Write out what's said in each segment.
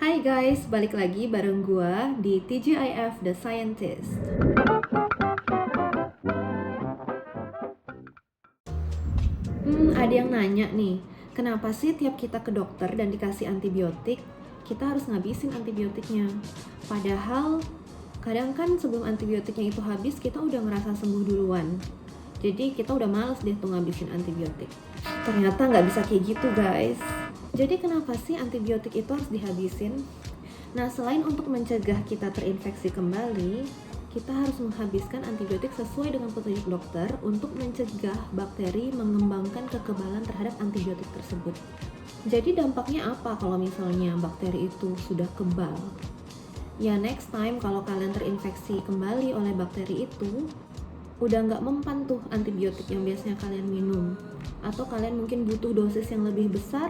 Hai guys, balik lagi bareng gua di TGIF The Scientist. Ada yang nanya nih, kenapa sih tiap kita ke dokter dan dikasih antibiotik, kita harus ngabisin antibiotiknya? Padahal kadang kan sebelum antibiotiknya itu habis, kita udah ngerasa sembuh duluan. Jadi kita udah males deh tuh ngabisin antibiotik. Ternyata nggak bisa kayak gitu guys. Jadi kenapa sih antibiotik itu harus dihabisin? Nah, selain untuk mencegah kita terinfeksi kembali, kita harus menghabiskan antibiotik sesuai dengan petunjuk dokter untuk mencegah bakteri mengembangkan kekebalan terhadap antibiotik tersebut. Jadi dampaknya apa kalau misalnya bakteri itu sudah kebal? Ya next time kalau kalian terinfeksi kembali oleh bakteri itu, udah nggak mempan tuh antibiotik yang biasanya kalian minum. Atau kalian mungkin butuh dosis yang lebih besar,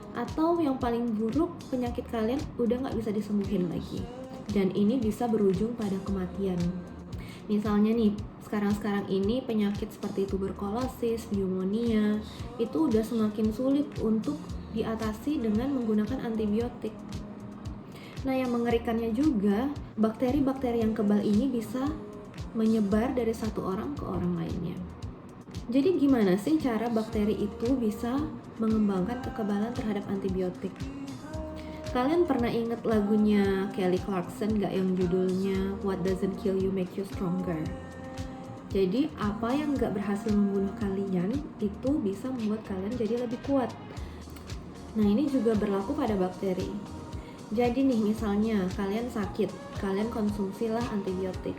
atau yang paling buruk penyakit kalian udah nggak bisa disembuhin lagi, dan ini bisa berujung pada kematian. Misalnya nih, sekarang ini penyakit seperti tuberkulosis, pneumonia itu udah semakin sulit untuk diatasi dengan menggunakan antibiotik. Nah, yang mengerikannya juga, bakteri-bakteri yang kebal ini bisa menyebar dari satu orang ke orang lainnya. Jadi gimana sih cara bakteri itu bisa mengembangkan kekebalan terhadap antibiotik? Kalian pernah inget lagunya Kelly Clarkson gak yang judulnya What Doesn't Kill You Make You Stronger? Jadi apa yang gak berhasil membunuh kalian itu bisa membuat kalian jadi lebih kuat. Nah, ini juga berlaku pada bakteri. Jadi nih, misalnya kalian sakit, kalian konsumsilah antibiotik.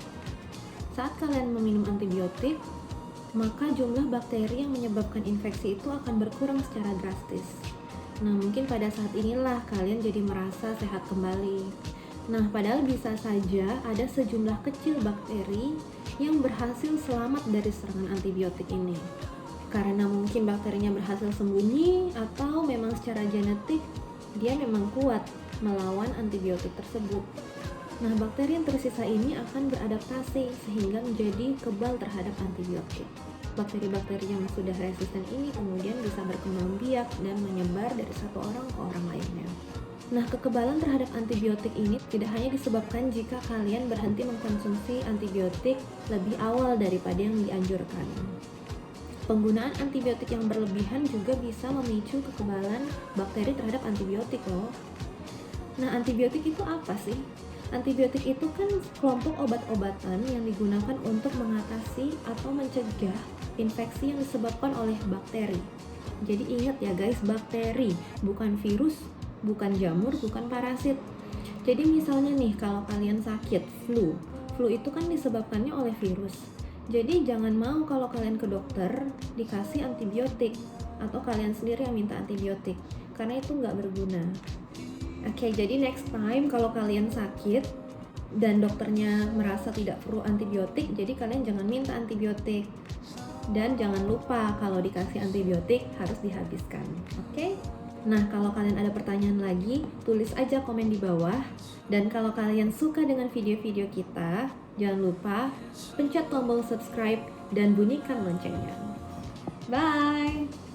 Saat kalian meminum antibiotik, maka jumlah bakteri yang menyebabkan infeksi itu akan berkurang secara drastis. Nah, mungkin pada saat inilah kalian jadi merasa sehat kembali. Nah, padahal bisa saja ada sejumlah kecil bakteri yang berhasil selamat dari serangan antibiotik ini. Karena mungkin bakterinya berhasil sembunyi, atau memang secara genetik dia memang kuat melawan antibiotik tersebut. Nah, bakteri yang tersisa ini akan beradaptasi sehingga menjadi kebal terhadap antibiotik. Bakteri-bakteri yang sudah resisten ini kemudian bisa berkembang biak dan menyebar dari satu orang ke orang lainnya. Nah, kekebalan terhadap antibiotik ini tidak hanya disebabkan jika kalian berhenti mengkonsumsi antibiotik lebih awal daripada yang dianjurkan. Penggunaan antibiotik yang berlebihan juga bisa memicu kekebalan bakteri terhadap antibiotik loh. Nah, antibiotik itu apa sih? Antibiotik itu kan kelompok obat-obatan yang digunakan untuk mengatasi atau mencegah infeksi yang disebabkan oleh bakteri. Jadi ingat ya guys, bakteri, bukan virus, bukan jamur, bukan parasit. Jadi misalnya nih, kalau kalian sakit flu itu kan disebabkannya oleh virus. Jadi jangan mau kalau kalian ke dokter dikasih antibiotik, atau kalian sendiri yang minta antibiotik, karena itu nggak berguna. Oke, jadi next time kalau kalian sakit dan dokternya merasa tidak perlu antibiotik, jadi kalian jangan minta antibiotik. Dan jangan lupa kalau dikasih antibiotik harus dihabiskan. Oke? Nah, kalau kalian ada pertanyaan lagi, tulis aja komen di bawah. Dan kalau kalian suka dengan video-video kita, jangan lupa pencet tombol subscribe dan bunyikan loncengnya. Bye!